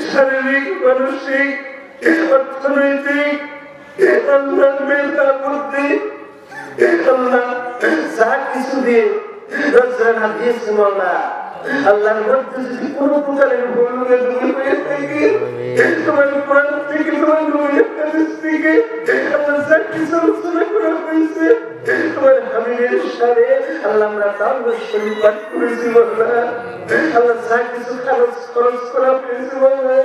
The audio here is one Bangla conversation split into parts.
শারীরিক মানসিক অর্থনৈতিক মেধা বুদ্ধি যা কিছু দিয়ে রচনা দিয়েছে মাওলা আল্লাহর মধ্যে যদি কোনো প্রকারের ভুল হয়ে থাকে তোমার কোরআন থেকে তোমার নবীর হাদিস থেকে আল্লাহ যা কিছু আলোচনা করা হয়েছে তোমার হাবিবের সাথে আল্লাহ আমরা তাওবা শরীফ পাঠ করেছি মাওলা আল্লাহ যা কিছু খরচ করা হয়েছে মাওলা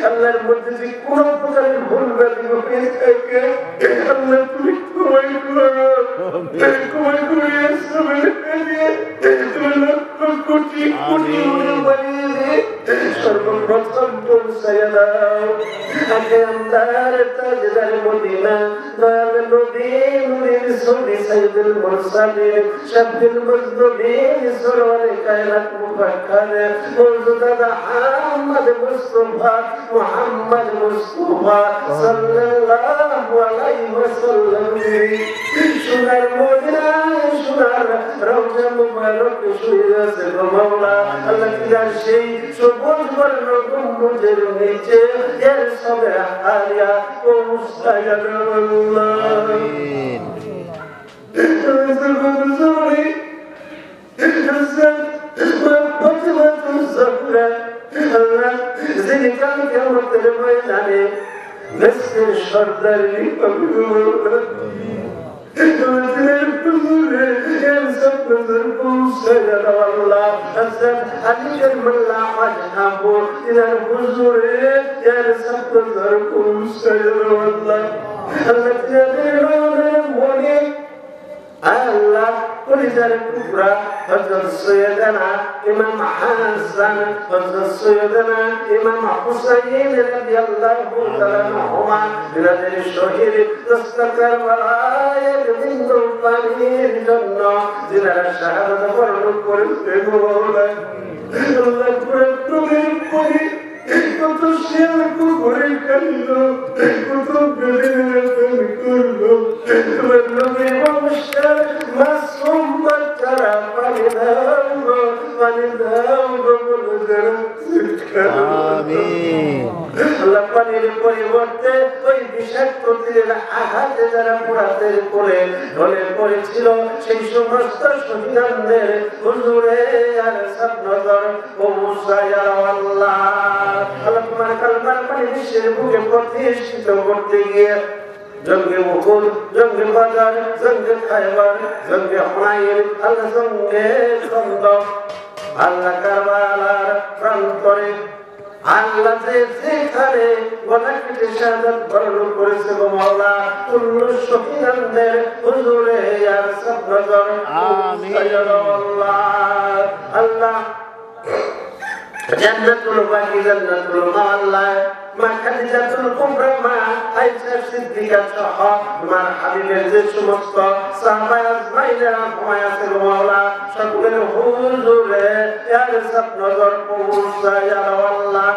আল্লাহর মধ্যে যদি কোনো প্রকারের ভুল হয়ে থাকে আল্লাহ তুমি ক্ষমা করো ক্ষমা করে কোটি কোটি সর্বপ্রথম পৌঁছায় দাও আগে আমদার তাজদার মদিনা দয়াল নবী নূরের সবি সাইয়্যিদুল মুরসালিন শাফিউল মুজনবিন সরওয়ারে কায়নাত মুফাক্কার মওজুদা আহমদ মুস্তাফা মুহাম্মদ মুস্তাফা সাল্লাল্লাহু আলাইহি ওয়াসাল্লাম সোনার মদিনা সোনার রওজা মুবারক শুয়ে আছে মাওলা আল্লাহ কিরার সেই সবুজ বর্ণ গম্বুজের নিচে এর সবে আলিয়া ও মুস্তাজাব আল্লাহ আমিন জরুরি ইজ্জত ওয়া জাহরা আল্লাহ জিনিকাল কিয়ামতের ময়দানে নসর সরদারি কবুল Allah পরিজার টুকরা হযরত সৈয়দনা ইমাম হাসান হযরত সৈয়দনা ইমাম হুসাইন রাদিয়াল্লাহু তাআলা আনহুমা বিরাদের শহীদ দস্তকার ওয়ালায়ের বিন্দু পানির জন্য যিনারা শাহাদাত বরণ করেছে মাওলা আল্লাহ প্রত্যেকের পরি কত শেয়ার করে কান্দ কত বেদনা করলো তোমার নবী বংশের মাসুম বাচ্চারা পানি দাও বলে আমিন আল্লাহ পানির পরিবর্তে ওই বিষাক্ত তীরের আঘাতে যারা পোড়াতে করে ঢলে পড়েছিল সেই সমস্ত শহীদদের হুজুরে আর সব নজর পৌঁছায় আল্লাহ আল্লাহ তোমার কালমার পানি বিশ্বের বুকে প্রতিষ্ঠিত করতে গিয়ে জঙ্গে মুকুল জঙ্গে বাজার জঙ্গে খায়বার জঙ্গে হুনাইন আল্লাহ জঙ্গে খন্দক আল্লাহ কারবালার প্রান্তরে আল্লাহ যেখানে গলা কেটে শাহাদাত বরণ করেছে গো মাওলা কুল শহীদদের হুজুরে ইয়া সব নজর আমিন আল্লাহ আল্লাহ জান্নাতুল বাকি জান্নাতুল মাওলা মা খাদিজাতুল কুবরা মা আয়েশা সিদ্দিকা সহ তোমার হাবিবের যে সমস্ত সাহাবা আজমাইনেরা ঘুমায় আছে গো মাওলা সকলের হুজুরে ইয়া সব নজর পৌঁছায় আল্লাহ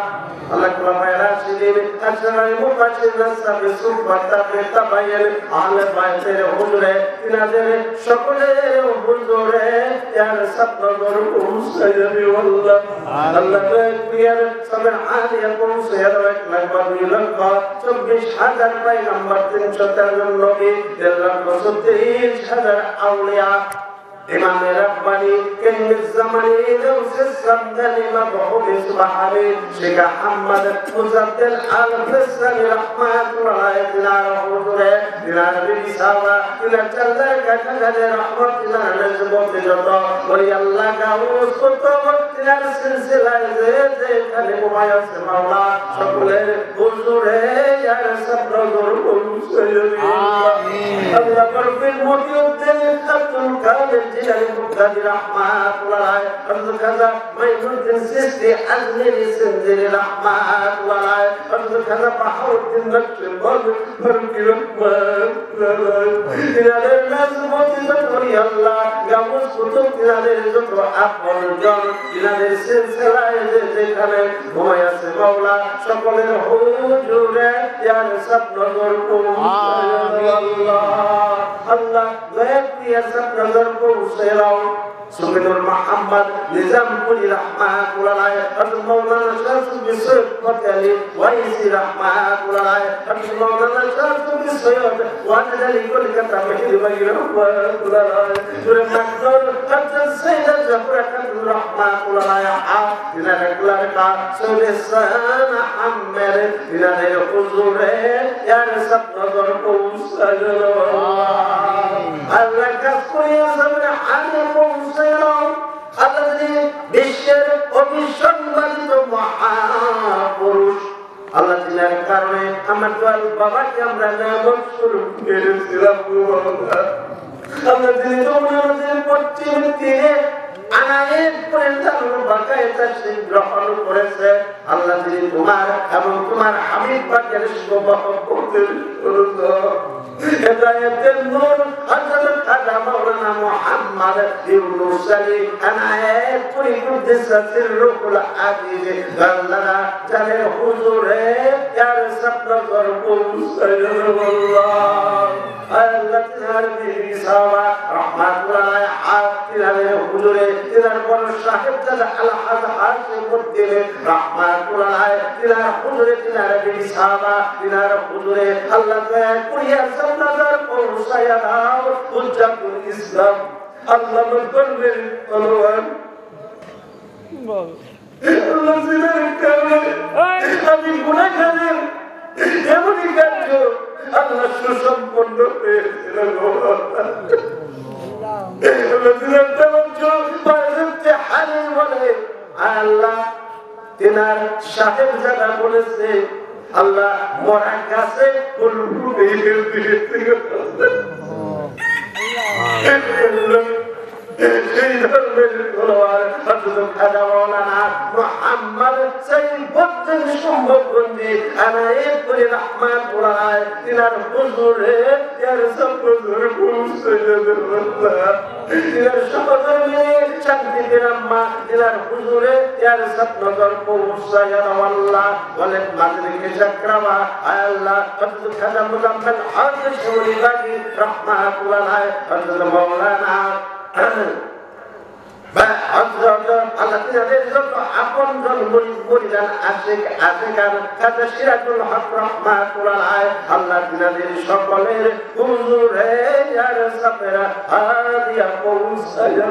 Allah khulafai rashidin ashrar mubashirin sabi subbata tabayyin ahle bayter huzure tinader সকলের হুজুরে ইয়ার সাবনগর পৌঁছায়নি আল্লাহ আল্লাহ প্রিয়ার সবার আলিয়া পৌঁছায় 1,24,000 পয়গম্বর 313 নবী 1,30,000 আউলিয়া إمام رباني كن الزمني دوس السمدني مبعوث سبحاني شيخ محمد مزدل الفسر رحمة الله دينار حضوره دينار بيساوا دينار جلدر كتجد رحمة دينار نجبوت جدا ولي الله كاوس كتب دينار سلسلة زيد كلم ما يسمع الله شكله حضوره يا رسول الله الله برفل موجود خطل كامل جلال مقتدر رحمة الله أرض كذا ما يمكن سيستي أزمي سنزل رحمة الله أرض كذا بحور النفس برفل رحمة الله إلى الناس موجود ولي الله قاموس كتب إلى الرزق وأقبل الجار إلى السلسلة ذكره وما يسمع الله شكل الحجور يا رسول الله الله غير يا سبحان الله سبحان محمد نظام كل رحمة الله أرض مولانا شرف بسرط قتلي ويس رحمة الله أرض مولانا شرف بسرط وأنا ذلك كل كتابه بغير الله سورة مقدور أرض السيد الزفرة رحمة الله إلى نقلك سورة سنة حمد إلى الحضور يا سبحان الله كفر يا سبحان আল্লাহ বিশ্বের অবিসম্মানিত মহাপুরুষ আল্লাহ দিনের কারণে আমার দয়াল বাবাকে আমরা নামক স্বরূপ পেয়েছিলাম আল্লাহ তিনি তোমাদের পশ্চিম তীরে আনায়েত করে তার বাকায়তা গ্রহণ করেছে আল্লাহ তিনি তোমার এবং তোমার হাবিব পাকের মহব্বতের হেদায়েতের নূর হযরত খাজা মাওলানা মুহাম্মদ ইউনূস আলী আনায়েত করে কুদ্দুসাতির রূহুল আজিজ আল্লাহ জানে হুজুরে ইয়া রাসূলুল্লাহ পৌঁছায়াল্লাহ আল্লাহ তাআলা বিসাওয়া রাহমাতুল্লাহ আতিলারে হুজুরে তিনার বড় সাহেব দাদা আলহাজ হাশিম উদ্দিন রাহমাতুল্লাহ তিনার হুজুরে তিনার বিসাওয়া তিনার হুজুরে আল্লাহ কুরিয়া সান্নাদার পৌঁছায়া দাও হুজ্জাতুল ইসলাম আল্লাহ মকবুল আল্লাহ আল্লাহ জিনার কারণে আমি গুনাহগার এমনই কাজ আল্লাহ সুসম্পন্ন হয়েছিল আল্লাহ তিনার সাহেব জায়গা বলেছে আল্লাহ মরা গাছে সেই ধর্মের মোহাম্মদ সাইফুদ্দিন সম্ভবন্দি আনায়েত করে রাহমাতুল্লাহ তিনার হুজুরে ইয়ার সবহুজুর পৌঁছায়া তিনার সহধর্মী শান্তি বিরাম্মা তিনার হুজুরে ইয়ার সবনগর পৌঁছায়া আল্লাহ বলে মাদ্রিকে জাকরাবা আল্লাহ হযরত খাজা মুজাম্মেল হক শরীফাকি রাহমাতুল্লাহ হযরত মাওলানা আল্লাহ তিনাদের যত আপনজন মুরিদান আশিক আশিকান খাজা সিরাজুল হক রাহমাতুল্লাহ আল্লাহ তিনাদের সকলের হুজুরে ইয়া রাসূলুল্লাহ হাদিয়া পৌঁছায়া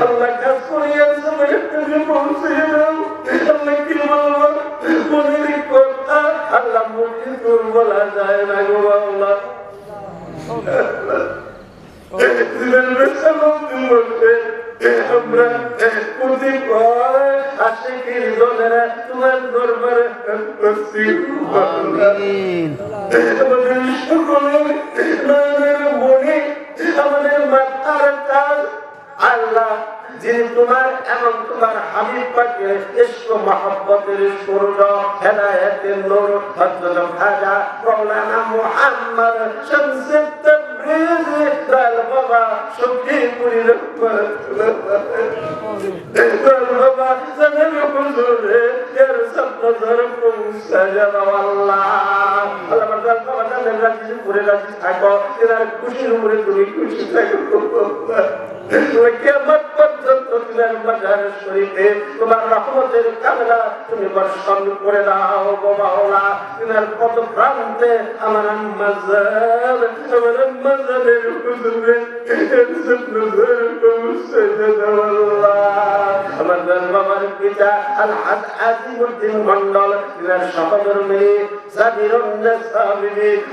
আল্লাহ কাজ করিয়া সবাইকে পৌঁছায়া দাও আল্লাহ কি বলবো মনের কথা আল্লাহ মুখে তোর বলা যায় না গো আল্লাহ দিলের বেসালাম বলতে আমরা প্রদীপ আশিকের দলেরা তোমার দরবারে আসছি আমাদের সকলের নয়নের মনে আমাদের মাথার কাজ আল্লাহ যিনি তোমার এবং তোমার হাবিব পাকের ইশক মহব্বতের সূর্য হেদায়েতের নূর হযরত খাজা মাওলানা মুহাম্মদ শামসুত তাবরিজি দাল বাবা শফিকুল রহমাতুল্লাহ দাল বাবা জানের হুজুরে ইয়া রাসূল নজর পৌঁছায়া দাও আল্লাহ। আল্লাহ আমার বাবা জানেন রাজি করে রাজি থাকো, এনার খুশির উপরে তুমি খুশি থাকো। কিয়ামত পর্যন্ত তিনার মাজার শরীফে তোমার রহমতের কামনা তুমি বর্ষণ করে দাও গো মাওলা। তিনার কত প্রান্তে আমার আম্মা জান, আমার আম্মা জানের হুজুরে নজর পৌঁছায়া দাও আল্লাহ। আমার বাবার পিতা আলহাজ আজিমউদ্দিন মন্ডল, তিনার সহধর্মী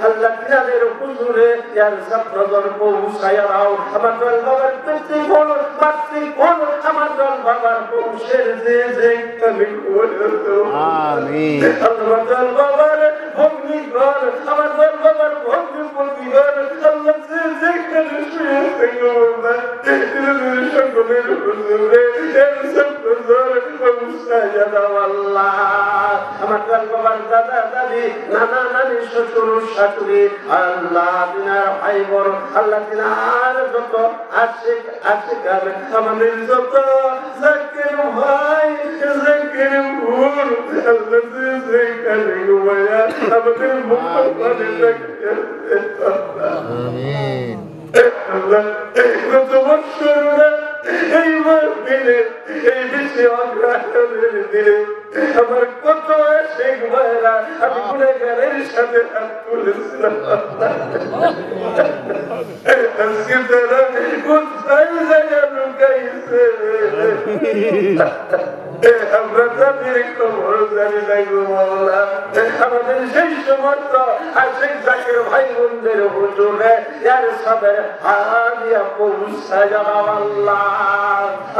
আল্লাহ তিনাদের হুজুরে ইয়ার সব নজর পৌঁছায়া দাও। আমার বাবার পিতৃগণ মাতৃগণ আমার বাবার বংশের যে যে আমিন। আমার বাবার ভগ্নীগণ আমার বাবার ভগ্নীপতিগণ আল্লাহ যে যেখানে শুয়ে থেকে সকলের হুজুরে ইয়ার সব নজর পৌঁছায়া দাও আল্লাহ। আমার বাবার দাদা দাদি নানা নানি শ্বশুর শাশুড়ি আল্লাহ তিনার ভাই বোন আল্লাহ তিনার যত আশিক আশিকার আমাদের যত জাকির ভাই জাকির বোন আল্লাহ যেখানে ঘুমায়া আমাদের মুখপানে রাখিয়া আমিন। আল্লাহ কত বছর এই মাহফিলে এই বেশি অগ্রহণের দিলে আমার কত শেখ ভাইরা আমি গুনাহগারের সাথে হাত তুলেছিলাম। আজকে তারা কোথায় জায়গা লুকাইছে আমরা তাদের খবর জানি না গো মাওলা। আমাদের সেই সমস্ত আশেক জাকির ভাই বোনদের হুজুরে ইয়ার সবের হাদিয়া পৌঁছায়া দাও আল্লাহ।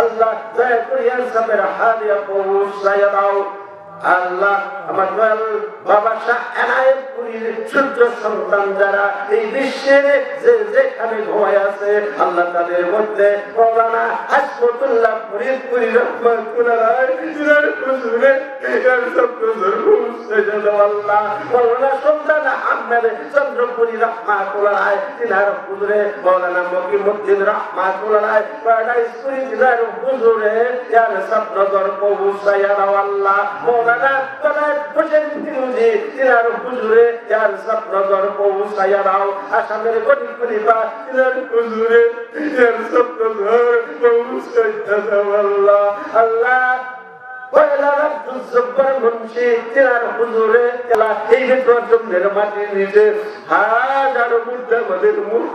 আল্লাহ দয়া করে ইয়ার সবের হাদিয়া পৌঁছায়া দাও আল্লাহ। আমার বাবা শাহ এনায়েতপুরীর সূত্র সন্তান যারা এই বিশ্বের যে যেখানে ঘুমায় আছে আল্লাহ তাদের মধ্যে মৌলানা হাসমতুল্লাহ ফরিদপুরি রহমাতুল্লাহ তিনার হুজুরে ইয়ার সব নজর পৌঁছায়া দাও আল্লাহ। মৌলানা সুলতান আহমেদ চন্দ্রপুরি রহমাতুল্লাহ তিনার হুজুরে মৌলানা মকিমউদ্দিন রহমাতুল্লাহ প্যারাডাইসপুরি তিনার হুজুরে ইয়ার সব নজর পৌঁছায়া দাও আল্লাহ। মৌলানা হোসেন ফিরোজী তিনার হুজুরে ইয়ার সব নজর পৌঁছায়া দাও। আসামের গরিব গরিবা তিনার হুজুরে ইয়ার সব নজর পৌঁছায়া দাও আল্লাহ। আল্লাহ আব্দুল জব্বার মুন্সি তিনার হুজুরে এই ভিতর জমির মাটির নিচে হাজারো মুদ্রা আমাদের মুখ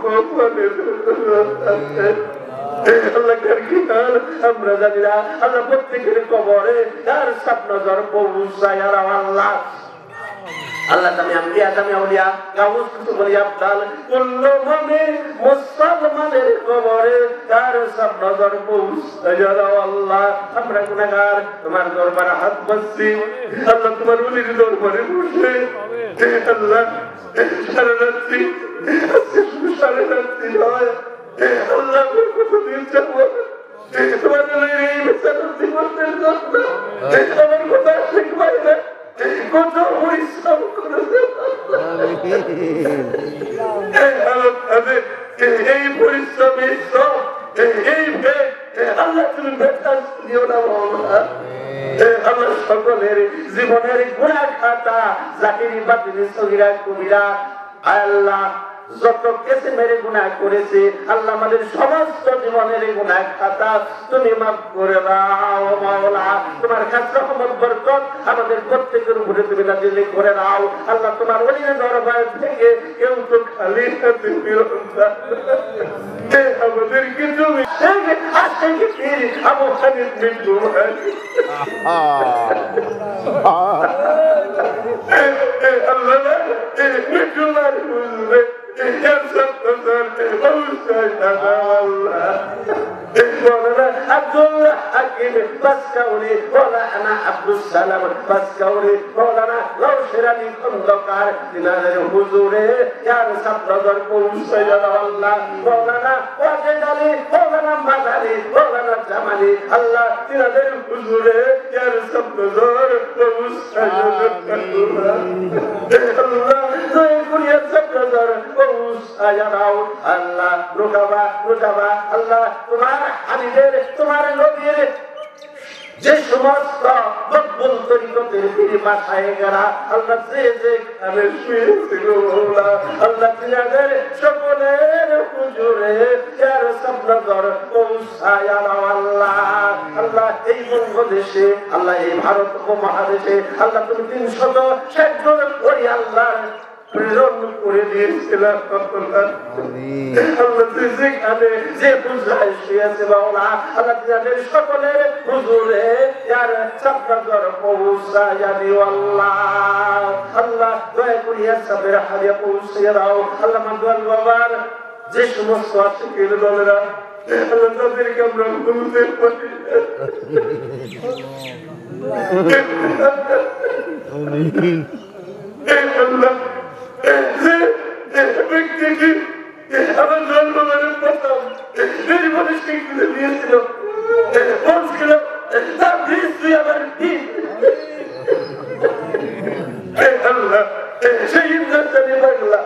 আমরা জানি না আল্লাহ প্রত্যেকের কবরে তার সব নজর পৌঁছায়া দাও আল্লাহ। আল্লাহ তুমি আম্বিয়া তুমি আউলিয়া গাউস কুতুবুল আবদাল কুল্লু মুমিন মুসলমানের কবরে তার সব নজর পৌঁছায়া দাও আল্লাহ। আমরা গুনাহগার তোমার দরবারে হাত বাঁধছি আল্লাহ, তোমার ওলির দরবারে বসে আল্লাহ সারা রাত্রি নয় আল্লাহ কতদিন যাবো তোমার এই বিচারতি করতেন আমার কথা শিখবাই না কত পরিশ্রম করেছে এই পরিশ্রমী সব এই আল্লাহ তুমি বেতার দিও না আমার সকলের জীবনের গুনাহ খাতা জাকিরি বাতিনি সগীরা কবিরা আল্লাহ যত কেসে মেরে গুনাহ করেছে আল্লাহ আমাদের সমস্ত জীবনের গুনাহ খাতা তুমি মাফ করে দাও মাওলা। তোমার কাছে রহমত বরকত আমাদের প্রত্যেকের উপরে তুমি নাযিল করে দাও আল্লাহ। তোমার ওলির দরবার থেকে কেউ তো খালি হাতে ফিরত না, আমাদেরকে তুমি আজ থেকে ফির আবু হানিফ মৃত্যু আল্লাহ মৃত্যু বুঝবে আব্দুল্লাহ হাকিম বাসকাউরি মাওলানা আব্দুল সালাম বাসকাউরি মাওলানা লাউশেরানি খন্দকার তিনাদের হুজুরে ইয়ার সব নজর পৌঁছায়া দাও আল্লাহ। মাওলানা ওয়াজেদ আলী মাওলানা মাদারি মাওলানা জামালি আল্লাহ তিনাদের হুজুরে ইয়ার সব নজর পৌঁছায়া দাও আল্লাহ। দয়া করে সব নজর পৌঁছায়া দাও আল্লাহ। রুকাবা আল্লাহ তোমার হাবিবের তোমার নবীর যে সমস্ত মকবুল তরিকতের পীর মাশায়েখরা আল্লাহ যে খানে শুয়েছিল আল্লাহ তিনাদের সকলের হুজুরে ইয়া রাসূলুল্লাহ পৌঁছায় আল্লাহ আল্লাহ এই বঙ্গদেশে আল্লাহ এই ভারত উপমহাদেশে আল্লাহ তুমি 360 জন ওই আল্লাহ প্রেরণ করে দিয়েছিলাম আল্লাহ যেখানে যে বুঝায় শুয়েছে বাউলা আল্লাহ তিনাদের সকলের হুজুরে ইয়ার সাবনাদর পৌঁছায়া দিও আল্লাহ আল্লাহ দয়া করিয়া সাবের হারিয়া পৌঁছিয়ে দাও আল্লাহ মাদওয়াল বাবার যে সমস্ত আশিকের দলেরা আল্লাহ তাদেরকে আমরা ভুলতে পারি আল্লাহ ব্যক্তিটি আমার জন্মের প্রথম জীবনে স্বীকৃতি দিয়েছিল বলছিল তার দৃষ্টি আমার ঠিক আল্লাহ সেই ইন্দ্রজানি বাংলা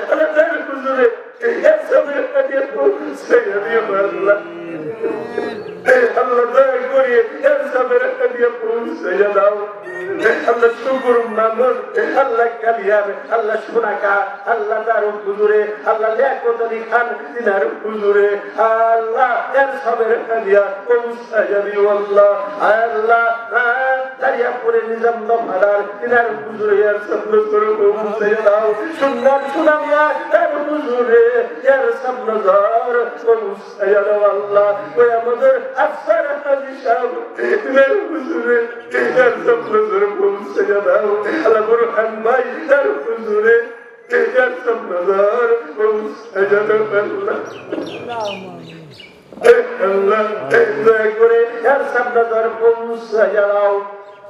আল্লাহ তার হুজুরে একসাথে কাটিয়ে সেই আল্লাহ আল্লাহ দয়া করিয়ে একসাথে কাটিয়ে পৌঁছাইয়া দাও আল্লাহ শুকুর মামুন আল্লাহ কালিয়ার আল্লাহ সোনাকা আল্লাহ তার হুজুরে আল্লাহ লিয়াকত আলী খান তিনার হুজুরে আল্লাহ এর সবের কালিয়া পৌঁছাইয়া দিও আল্লাহ আল্লাহ দারিয়াপুরে নিজাম দফাদার তিনার হুজুরে এর সবল করে পৌঁছাইয়া দাও সুন্দর সুনামিয়া তার হুজুরে এর সবল ধর পৌঁছাইয়া দাও আল্লাহ ওই আমাদের আফসার হাজি সাহেব তিনার হুজুরে এর সবল ধর পৌঁছাইয়া দাও আল্লাহ বুরহান ভাই তার হুজুরে এর সবল ধর পৌঁছাইয়া দাও আল্লাহ দয়া করে এর সবল ধর পৌঁছাইয়া দাও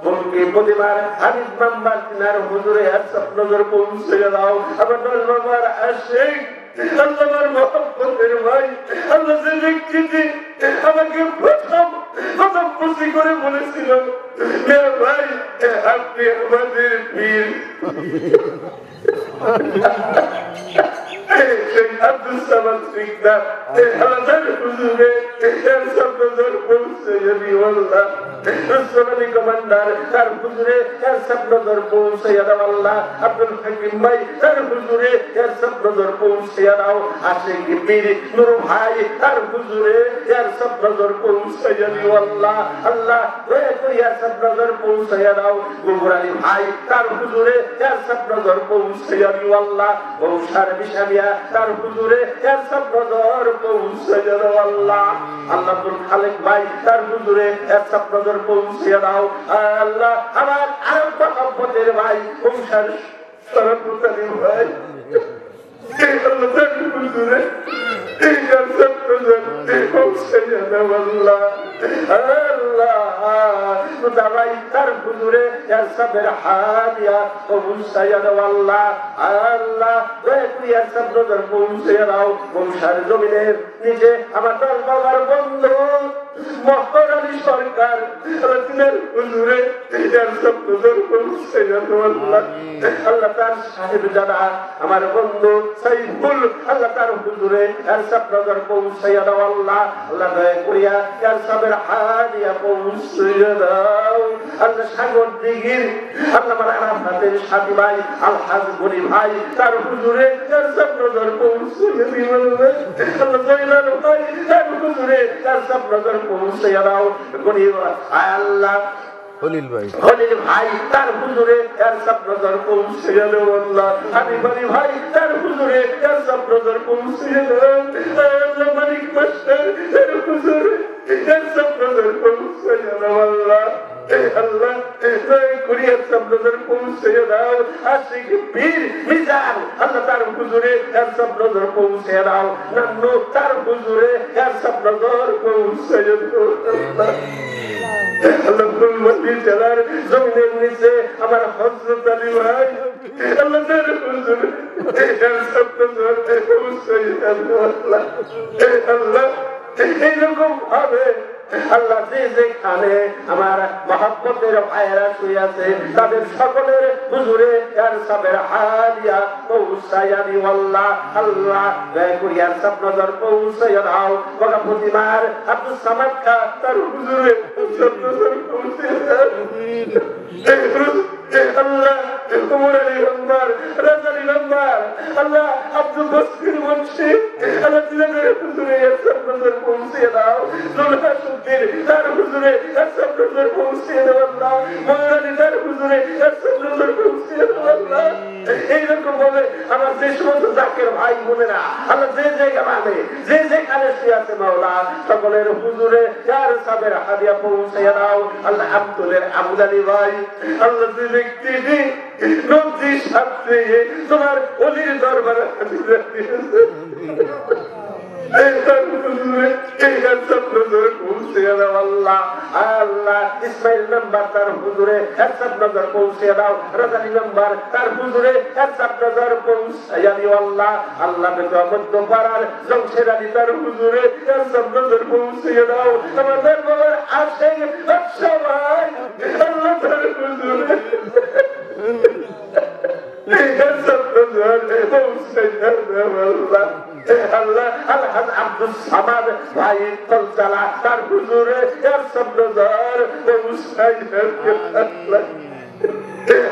বলকে প্রতিবার হাবিব মাম্বার তিনার হুজুরে এর সবল ধর পৌঁছাইয়া দাও আমার দল বাবার আশিক আল্লাহর মহব্বতের ভাই আল্লাহ যে ব্যক্তিটি আমাকে প্রথম খুশি করে বলেছিল ভাই আপনি আমাদের পীর আব্দুল সামাদ সিকদার আল্লাহর হুজুরে এর সবনজর পৌঁছাইয়া দিও আল্লাহ রসুলানি কমান্ডার তার হুজুরে এর সবনজর পৌঁছাইয়া দাও আল্লাহ আব্দুল হাকিম ভাই তার হুজুরে এর সবনজর পৌঁছাইয়া দাও আশিক পীর নূর ভাই তার হুজুরে এর সবনজর পৌঁছাইয়া দিও আল্লাহ আল্লাহ দয়া করে এর সবনজর পৌঁছাইয়া দাও গোবর আলী ভাই তার হুজুরে এর সবনজর পৌঁছাইয়া দিও আল্লাহ বংশার বিশামিয়া তার হুজুরে এর সবনজর পৌঁছাইয়া দাও আল্লাহ আল্লাহ আব্দুল খালেক ভাই তার হুজুরে এর সবনজর পৌঁছাইয়া দাও আল্লাহ আমার আরব মহব্বতের ভাই বংশার সরপুতানি ভাই আল্লাহ তার হুজুরে এর সবনজর পৌঁছাইয়া দাও আল্লাহ আল্লাহ দাবাই তার হুজুরে এর সবের হাদিয়া পৌঁছাইয়া দাও আল্লাহ আল্লাহ দয়া করে এর সবনজর পৌঁছাইয়া দাও বংশার জমিনের নিচে আমার দল বাবার বন্ধু মহর আলী সরকার তিনার হুজুরে এর সবনজর পৌঁছাইয়া দাও আল্লাহ আল্লাহ তার সাহেব জানা আমার বন্ধু সাইফুল আল্লাহ তার হুজুরে এর সবনজর পৌঁছাইয়া দাও আল্লাহ আল্লাহ দয়া করিয়া এর সবের হাদিয়া পৌঁছাইয়া দাও আল্লাহ সাগর দিঘির আল্লাহ আমার আরাফাতের সাথী ভাই আলহাজ গনি ভাই তার হুজুরে এর সবনজর পৌঁছাইয়া দিও আল্লাহ জয়নাল ভাই তার হুজুরে এর সবনজর পৌঁছাইয়া দাও গনি আল্লাহ খলিল ভাই তার হুজুরে এর সবনজর পৌঁছাইয়া দাও আল্লাহ হাবিব আলী ভাই তার হুজুরে এর সবনজর পৌঁছাইয়া দাও আল্লাহ মালিক মাস্টার তার হুজুরে এর সবনজর পৌঁছাইয়া দাও আল্লাহ আল্লাহ কুরিয়া সবনজর পৌঁছাইয়া দাও আশিক পীর মিজান আল্লাহ তার হুজুরে এর সবনজর পৌঁছাইয়া দাও নান্নু তার হুজুরে এর সবনজর পৌঁছাইয়া দাও আল্লাহ আল্লাহ ফুলমতি জেলার জমিনের নিচে আমার হযরত আলী ভাই আল্লাহ তার হুজুরে এর সবনজর পৌঁছাইয়া দাও আল্লাহ আল্লাহ এইরকম ভাবে আল্লাহ যে যেখানে আমার মহব্বতের ভাইয়েরা শুয়ে আছে তাদের সকলের হুজুরে ইয়ার সাবের হাদিয়া পৌঁছাইয়া দিও আল্লাহ। আল্লাহ দয়া করে ইয়ার সব নজর পৌঁছাইয়া দাও। বড় প্রতিমার আব্দুল সামাদ কা তার হুজুরে সব নজর পৌঁছাইয়া দাও। আল্লাহ উমর আলী রহমান, রাজা আলী রহমান, আল্লাহ আব্দুল বসির মুন্সি, আল্লাহ দিনের হুজুরে সব নজর পৌঁছিয়ে দাও। জুলহা সুদ্দিন তার হুজুরে সব নজর পৌঁছিয়ে দাও আল্লাহ। মনির আলী তার হুজুরে সব নজর পৌঁছিয়ে দাও আল্লাহ। এইরকম ভাবে আমার যে সমস্ত জাকের ভাই বোনেরা আল্লাহ যে জায়গায় যে যেখানে শুয়ে আছে মাওলা সকলের হুজুরে ইয়ার সাবের হাদিয়া পৌঁছিয়ে দাও আল্লাহ। আব্দুলের আবুল আলী ভাই আল্লাহ যে ব্যক্তি নদী সাথে তোমার অলির দরবারে ইসমাইল মেম্বার তার হুজুরে সব নজর পৌঁছে দাও। রাজানি মেম্বার তার হুজুরে সব নজর পৌঁছাইয়া দিও আল্লাহ। আল্লাহ মধ্যপাড়ার জমশেদ আলী তার হুজুরে সব নজর পৌঁছিয়ে দাও। আমাদের বাবার আসে সবাই আল্লাহ তার হুজুরে আল্লাহ আলহাজ আব্দুল সামাদ ভাই তলচালা তার হুজুরে সব নজর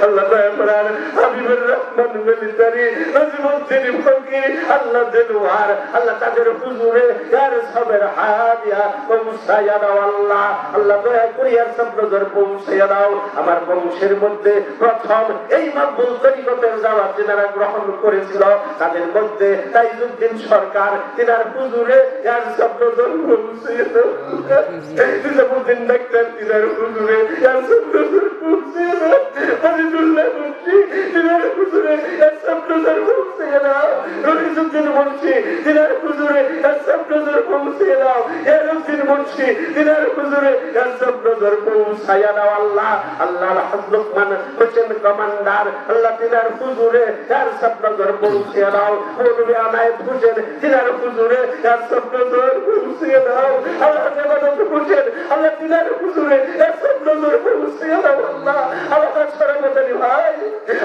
আল্লাহ হাবিবুর রহমান মিলিটারি নজিমুদ্দিন ফকির আল্লাহ দেওয়ার আল্লাহ তাদের হুজুরে ইয়ার সবের হাদিয়া পৌঁছাইয়া দাও আল্লাহ। আল্লাহ দয়া করে ইয়ার সব নজর পৌঁছাইয়া দাও। আমার বংশের মধ্যে প্রথম এই মাকবুল তরিকতের দাওয়াত যারা গ্রহণ করেছিল তাদের মধ্যে তাইজউদ্দিন সরকার তিনার হুজুরে ইয়ার সব নজর পৌঁছাইয়া দাও। নিজামুদ্দিন ডাক্তার তিনার হুজুরে ইয়ার সব নজর পৌঁছাইয়া দাও। আজিজুল্লাহ মুন্সি তিনার হুজুরে সব নজর পৌঁছাইয়া দাও। রহিজউদ্দিন মুন্সি তিনার হুজুরে সব নজর পৌঁছাইয়া দাও। ইয়ারউদ্দিন মুন্সি তিনার হুজুরে সব নজর পৌঁছাইয়া দাও আল্লাহ। আল্লাহ লোকমান হোসেন কমান্ডার আল্লাহ তিনার হুজুরে সব নজর পৌঁছাইয়া দাও। মৌলভী আনায়েত হোসেন তিনার হুজুরে সব নজর পৌঁছাইয়া দাও। আল্লাহ নেবাদত হোসেন আল্লাহ তিনার হুজুরে সব নজর পৌঁছাইয়া দাও আল্লাহ। আল্লাহ ভাই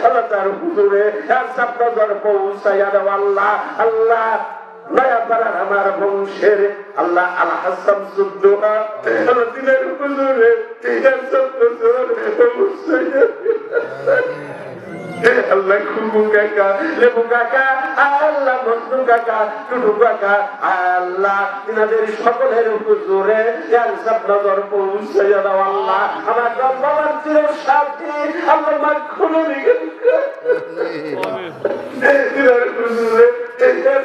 আল্লাহ তার হুজুরে সব নজর পৌঁছাইয়া দাও আল্লাহ। আল্লাহ নয়াপাড়ার আমার বংশের আল্লাহ আল হাসান সুদ্দোহা আল্লাহ তিনার হুজুরে সব নজর পৌঁছাইয়া আল্লাহ খুবু কাকা লেবু কাকা আল্লাহ মন্টু কাকা টুটু কাকা আল্লাহ তিনাদের সকলের হুজুরে সব নজর পৌঁছাইয়া দাও আল্লাহ। আমার বাবার চির সাথী আল্লাহ মাখুন তিনার হুজুরে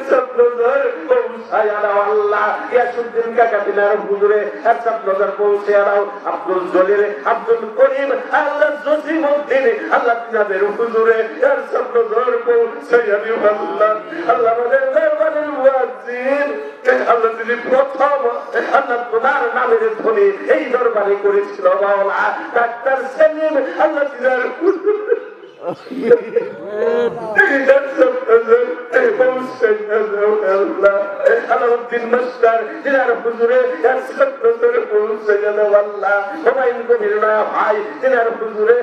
সব নজর পৌঁছাইয়া দাও আল্লাহ। ইয়াসুদ্দিন কাকা তিনার হুজুরে সব নজর পৌঁছাইয়া দাও। আব্দুল জলিল আব্দুল করিম আল্লাহ জসিমউদ্দিন আল্লাহ তিনাদের হুজুরে সব নজর পৌঁছাইয়া দিও আল্লাহ। আল্লাহ আমাদের দরবারের মুয়াজ্জিন আল্লাহ তিনি প্রথম আল্লাহ তোমার নামের ধ্বনি এই দরবারে করেছিল মাওলা ডাক্তার সেলিম আল্লাহ তিনার আলাউদ্দিন মাস্টার তিনার হুজুরে সব নজর পৌঁছাইয়া দাও আল্লাহ। হুমায়ুন কবির ভাই তিনার হুজুরে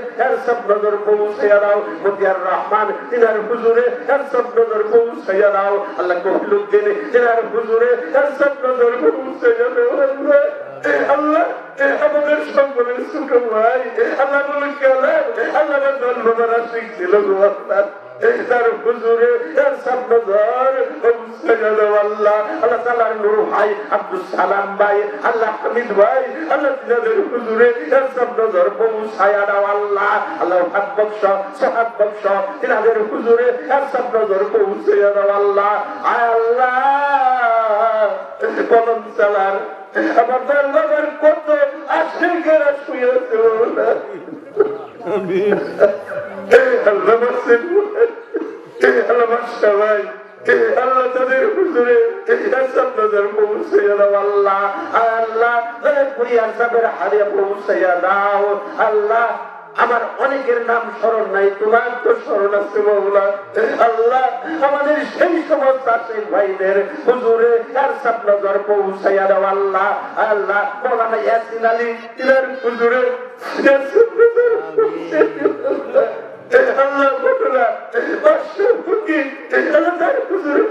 সব নজর পৌঁছাইয়া দাও। মতিয়ার রহমান তিনার হুজুরে সব নজর পৌঁছাইয়া দাও আল্লাহ। কবিলউদ্দিন তিনার হুজুরে সব নজর পৌঁছাইয়া দাও আল্লাহ। আল্লাহ আমাদের সকলের ছোট ভাই আল্লাহ বলে গেলেন আল্লাহ বাবারা শিখছিল তার হুজুরে সব নজর পৌঁছাইয়া দাও আল্লাহ। আল্লাহ তাআলার নূর ভাই আব্দুল সালাম ভাই আল্লাহ হামিদ ভাই আল্লাহ তিনাদের হুজুরে সব নজর পৌঁছাইয়া দাও আল্লাহ। আল্লাহ হাত বক্স সাহাত বক্স তিনাদের হুজুরে সব নজর পৌঁছাইয়া দাও আল্লাহ। আল্লাহ কলম চালার আমাদের বাবার কত আশিকেরা শুয়েছে আল্লাহ আল্লাহ সবাই আল্লাহ তাদের হুজুরে সব নজর পৌঁছাইয়া দাও আল্লাহ। আল্লাহ সাবের হারিয়া পৌঁছাইয়া দাও আল্লাহ। আমার অনেকের নাম স্মরণ নাই, তোমার তো স্মরণ আছে মাওলা। আল্লাহ আমাদের সেই সময় সমস্ত আশিক ভাইদের হুজুরে তার সব নজর পৌঁছাইয়া দাও আল্লাহ। আল্লাহ মৌলানা ইয়াসিন আলী তিনার হুজুরে আল্লাহ ঘটনা বাদশাহকে আল্লাহ তার হুজুরে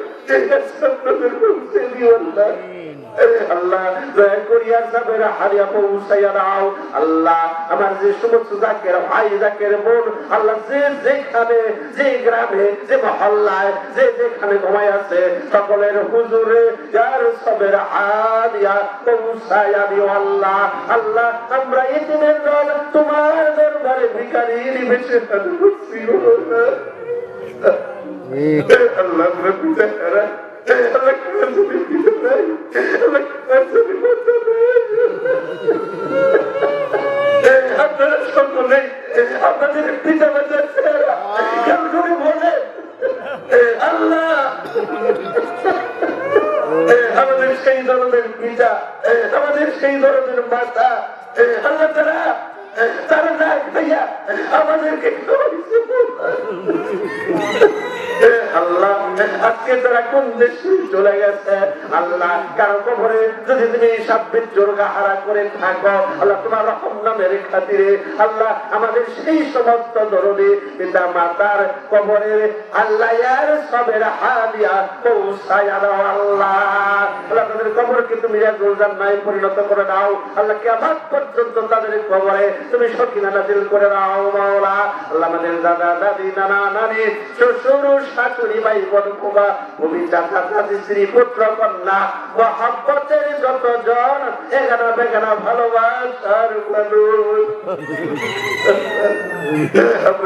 সব নজর পৌঁছে দিও আল্লাহ। আল্লাহ দয়া করিয়া সাবেরা হারিয়া পৌঁছাইয়া দাও আল্লাহ। আমার যে সমস্ত জাকের ভাই জাকের বোন আল্লাহ যে যেখানে যে গ্রামে যে মহল্লায় যে যেখানে ঘুমাই আছে সকলের হুজুরে যার সাবেরা হারিয়া পৌঁছাইয়া দিও আল্লাহ। আল্লাহ আমরা এতিমের দল তোমার দরবারে ভিখারির বেশে করছি আল্লাহ রব্বিনা আপনারা সকলে আপনাদের পিতা মাতার খেয়াল করে বলেন আল্লাহ আমাদের সেই ধরনের পিতা আমাদের সেই ধরনের মাতা আল্লাহ তারা না ভাইয়া আমাদেরকে আল্লাহ আজকে তারা কোন দেশে চলে গেছে আল্লাহ। কারো কবরে যদি তুমি সাব্বির জোরগা হারা করে থাকো আল্লাহ তোমার রহম নামের খাতিরে আল্লাহ আমাদের সেই সমস্ত দরদে পিতা মাতার কবরে আল্লাহ ইয়ার সবের হাদিয়া পৌঁছায়া দাও আল্লাহ। আল্লাহ তাদের কবরকে তুমি জান্নাতুল জান্নাতে পরিণত করে দাও আল্লাহ। কিয়ামত পর্যন্ত তাদের কবরে তুমি সকিনা নাযিল করে দাও মাওলা। আল্লাহ আমাদের দাদা দাদি নানা নানি শ্বশুর শাশুড়ি ভাই বোন ফুফা ভূমি চাচা চাচি স্ত্রী পুত্র কন্যা মহব্বতের যতজন এখানে বেগানা ভালোবাসার মানুষ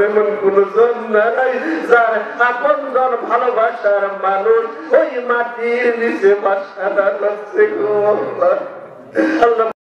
এমন কোন জন নাই যার আপন জন ভালোবাসার মানুষ ওই মাটির নিচে বাসা লাগছে গো আল্লাহ।